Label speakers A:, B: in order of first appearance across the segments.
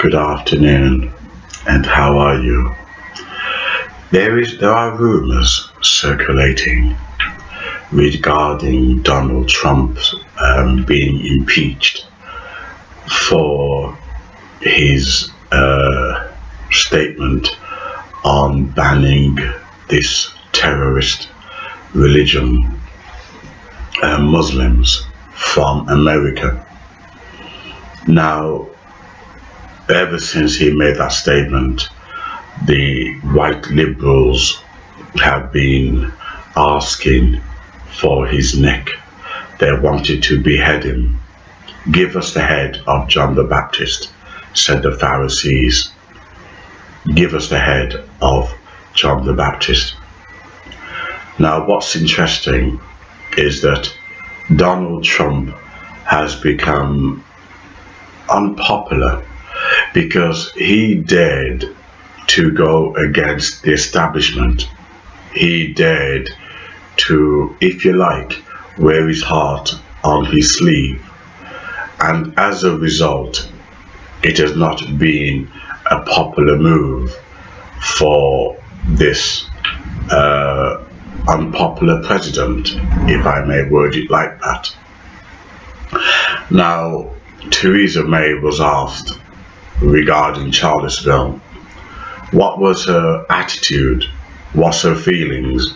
A: Good afternoon, and how are you? There are rumors circulating regarding Donald Trump being impeached for his statement on banning this terrorist religion, Muslims, from America. Now, ever since he made that statement, the white liberals have been asking for his neck. They wanted to behead him. Give us the head of John the Baptist, said the Pharisees. Give us the head of John the Baptist. Now, what's interesting is that Donald Trump has become unpopular because he dared to go against the establishment. He dared to, if you like, wear his heart on his sleeve. And as a result, it has not been a popular move for this unpopular president, if I may word it like that. Now, Theresa May was asked regarding Charlottesville, what was her attitude, what's her feelings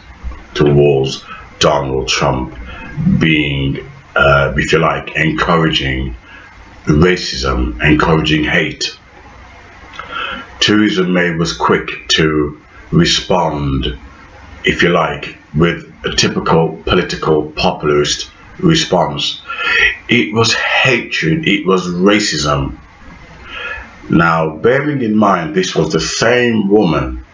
A: towards Donald Trump being, if you like, encouraging racism, encouraging hate. Theresa May was quick to respond, if you like, with a typical political populist response. It was hatred, it was racism. Now, bearing in mind, this was the same woman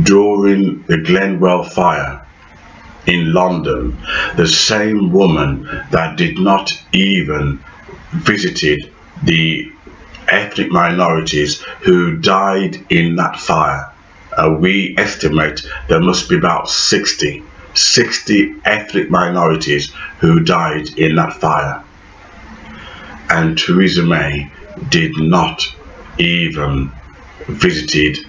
A: during the Glenwell fire in London, the same woman that did not even visited the ethnic minorities who died in that fire. We estimate there must be about 60 ethnic minorities who died in that fire. And Theresa May did not even visited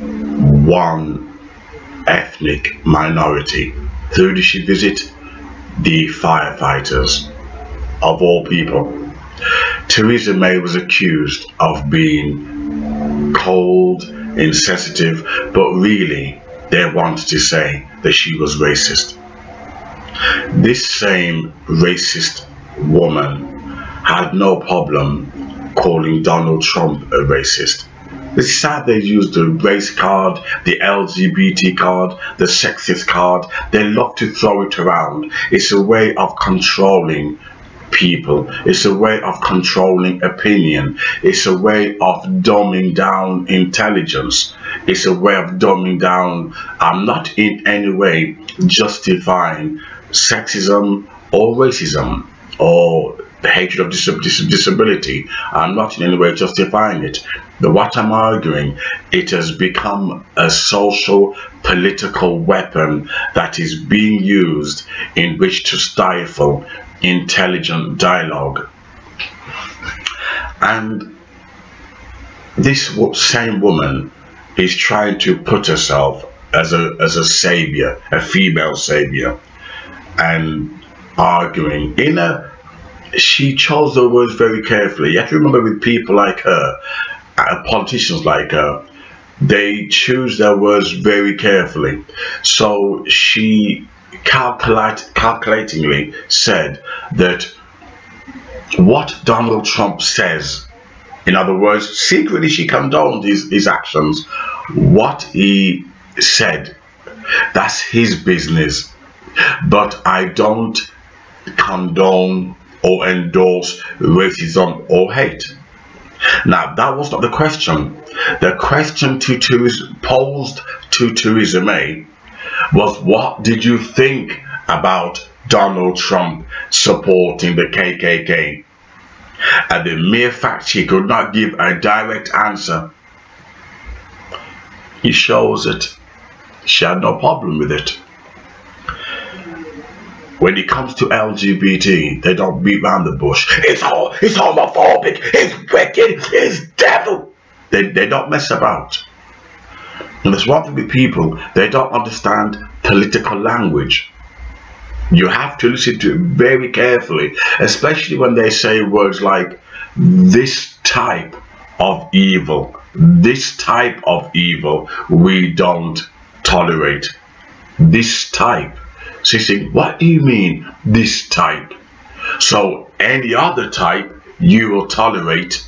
A: one ethnic minority. Who did she visit? The firefighters, of all people. Theresa May was accused of being cold, insensitive, but really they wanted to say that she was racist. This same racist woman had no problem calling Donald Trump a racist. This is how they use the race card, the LGBT card, the sexist card. They love to throw it around. It's a way of controlling people. It's a way of controlling opinion. It's a way of dumbing down intelligence. It's a way of dumbing down. I'm not in any way justifying sexism or racism or the hatred of disability. I'm not in any way justifying it. But what I'm arguing, it has become a social political weapon that is being used in which to stifle intelligent dialogue. And this same woman is trying to put herself as a savior, a female savior, and arguing she chose the words very carefully. You have to remember, with people like her, politicians like her, they choose their words very carefully. So she calculatingly said that what Donald Trump says, in other words, secretly she condoned his actions. What he said, that's his business, but I don't condone or endorse racism or hate. Now, that was not the question. The question posed to Theresa May was, what did you think about Donald Trump supporting the KKK? And the mere fact she could not give a direct answer, it shows it she had no problem with it. when it comes to LGBT, they don't beat around the bush. It's homophobic, it's wicked, it's devil. They don't mess about. And there's one thing with people, they don't understand political language. You have to listen to it very carefully, especially when they say words like this type of evil, this type of evil we don't tolerate. This type. So you think, what do you mean this type? So any other type you will tolerate.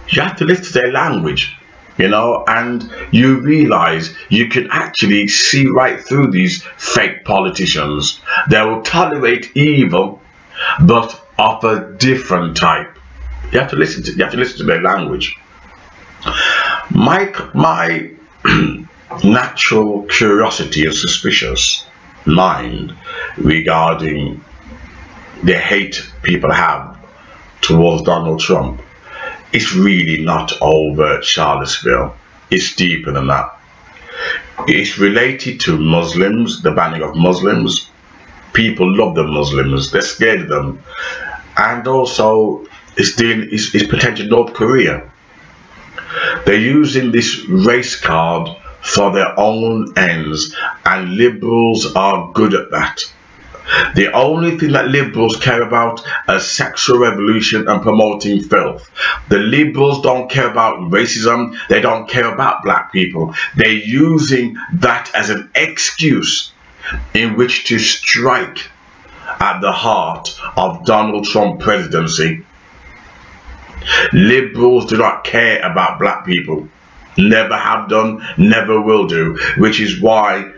A: You have to listen to their language, you know, and you realize you can actually see right through these fake politicians. They will tolerate evil, but of a different type. You have to listen to their language. My natural curiosity and suspicious mind regarding the hate people have towards Donald Trump, it's really not over Charlottesville. It's deeper than that. It's related to Muslims, the banning of Muslims. People love the Muslims, they're scared of them. And also it's potential North Korea. They're using this race card for their own ends, and liberals are good at that. The only thing that liberals care about is sexual revolution and promoting filth. The liberals don't care about racism. They don't care about black people. They're using that as an excuse in which to strike at the heart of Donald Trump's presidency. Liberals do not care about black people. Never have done, never will do, which is why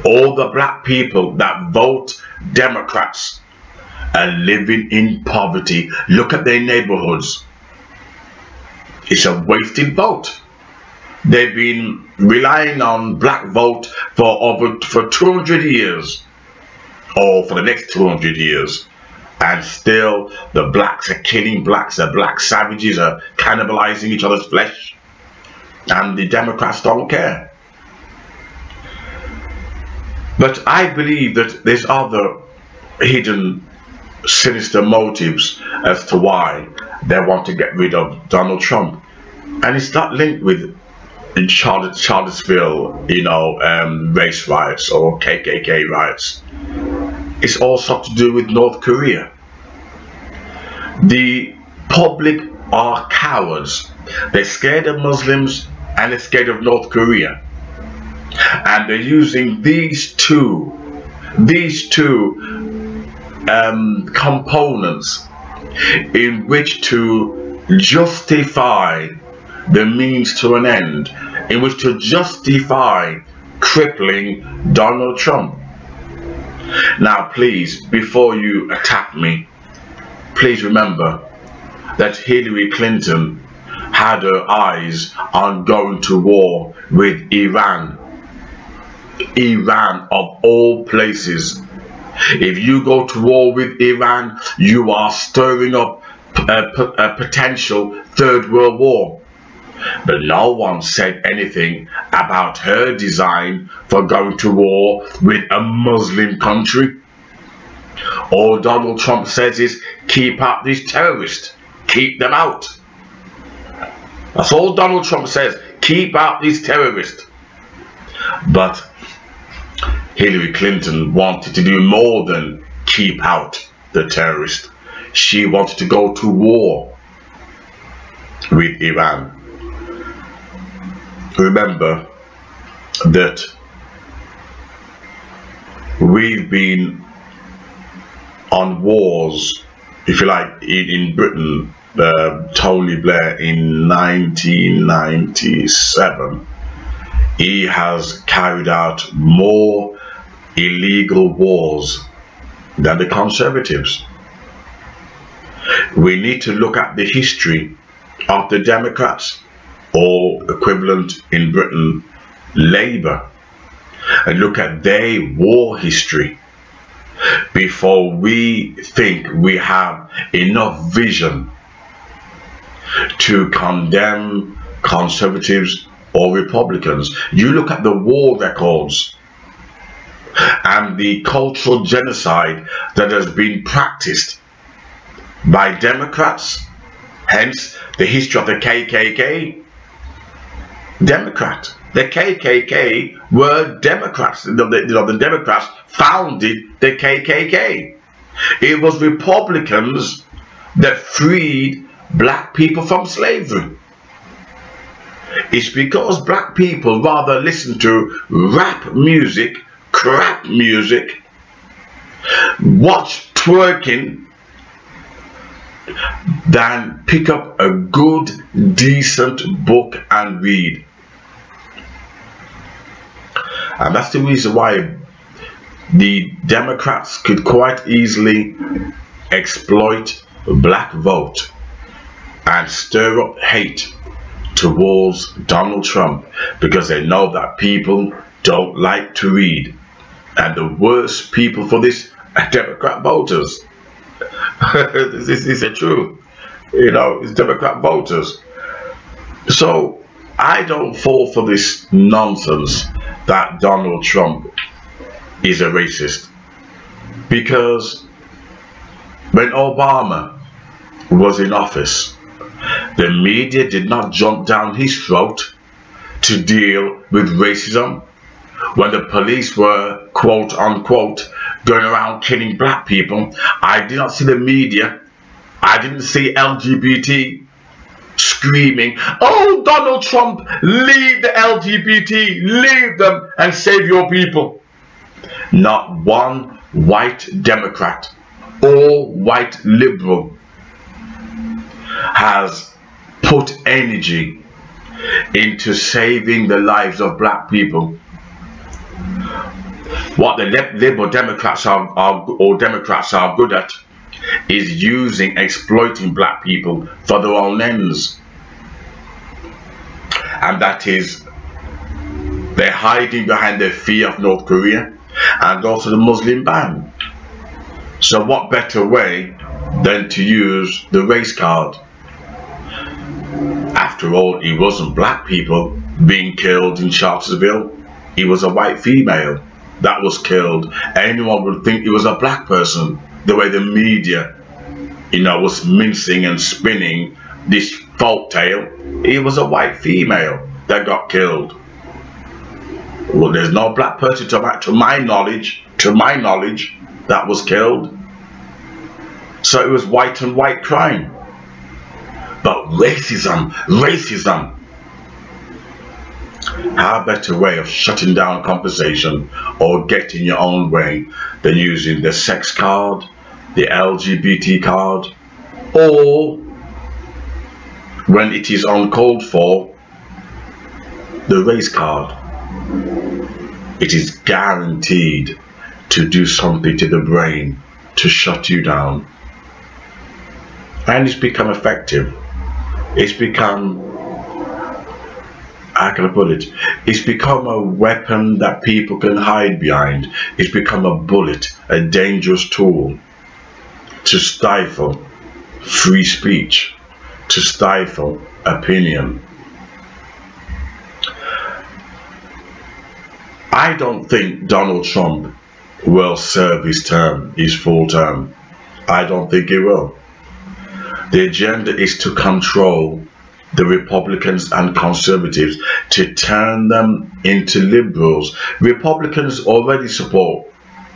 A: all the black people that vote Democrats are living in poverty. Look at their neighborhoods. It's a wasted vote. They've been relying on black vote for 200 years, or for the next 200 years, and still the blacks are killing blacks. The black savages are cannibalizing each other's flesh, and the Democrats don't care. But I believe that there's other hidden sinister motives as to why they want to get rid of Donald Trump, and it's not linked with Charlottesville, you know, race riots or KKK riots. It's also to do with North Korea. The public are cowards. They're scared of Muslims and they're scared of North Korea. And they're using these two components in which to justify the means to an end, in which to justify crippling Donald Trump. Now please, before you attack me, please remember that Hillary Clinton had her eyes on going to war with Iran. Iran of all places. If you go to war with Iran, you are stirring up a potential third world war. But no one said anything about her design for going to war with a Muslim country. All Donald Trump says is, keep out these terrorists, keep them out. That's all Donald Trump says, keep out these terrorists. But Hillary Clinton wanted to do more than keep out the terrorists. She wanted to go to war with Iran. Remember that we've been on wars, if you like, in Britain. Tony Blair in 1997, he has carried out more illegal wars than the Conservatives. We need to look at the history of the Democrats, or equivalent in Britain, Labour, and look at their war history before we think we have enough vision to condemn Conservatives or Republicans. You look at the war records and the cultural genocide that has been practiced by Democrats, hence the history of the KKK. Democrat. The KKK were Democrats. The Democrats founded the KKK. It was Republicans that freed black people from slavery. It's because black people rather listen to rap music, crap music, watch twerking, than pick up a good, decent book and read. And that's the reason why the Democrats could quite easily exploit the black vote and stir up hate towards Donald Trump, because they know that people don't like to read, and the worst people for this are Democrat voters. This is the truth, you know, it's Democrat voters. So I don't fall for this nonsense that Donald Trump is a racist, because when Obama was in office, the media did not jump down his throat to deal with racism when the police were, quote unquote, going around killing black people. I did not see the media, I didn't see LGBT screaming, "Oh, Donald Trump, leave the LGBT, leave them and save your people." Not one white Democrat or white liberal has put energy into saving the lives of black people. What the liberal Democrats Democrats are good at is exploiting black people for their own ends. And that is, they're hiding behind the fear of North Korea and also the Muslim ban. So what better way than to use the race card? After all, it wasn't black people being killed in Charlottesville, it was a white female that was killed. Anyone would think it was a black person, the way the media, you know, was mincing and spinning this folk tale. It was a white female that got killed. Well, there's no black person to my knowledge, that was killed. So it was white and white crime. But racism. How better way of shutting down conversation or getting your own way than using the sex card, the LGBT card, or when it is uncalled for, the race card. It is guaranteed to do something to the brain to shut you down. And it's become effective. It's become, how can I put it? It's become a weapon that people can hide behind. It's become a bullet, a dangerous tool to stifle free speech, to stifle opinion. I don't think Donald Trump will serve his term, his full term. I don't think he will. The agenda is to control the Republicans and conservatives, to turn them into liberals. Republicans already support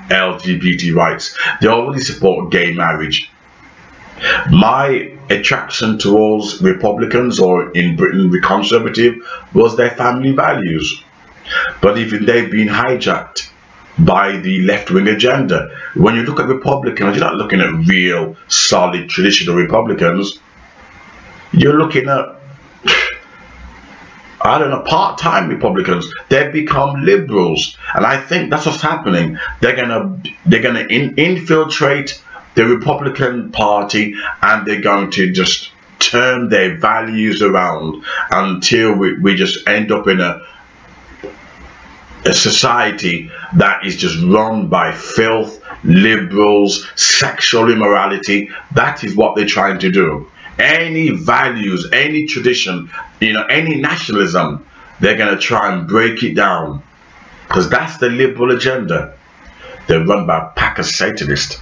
A: LGBT rights. They already support gay marriage. My attraction towards Republicans, or in Britain the conservative, was their family values. But even they've been hijacked by the left-wing agenda. When you look at Republicans, you're not looking at real, solid, traditional Republicans. You're looking at, I don't know, part-time Republicans. They've become liberals, and I think that's what's happening. They're gonna infiltrate the Republican Party, and they're going to just turn their values around until we just end up in a society that is just run by filth, liberals, sexual immorality. That is what they're trying to do. Any values, any tradition, you know, any nationalism, they're going to try and break it down, because that's the liberal agenda. They're run by a pack of Satanists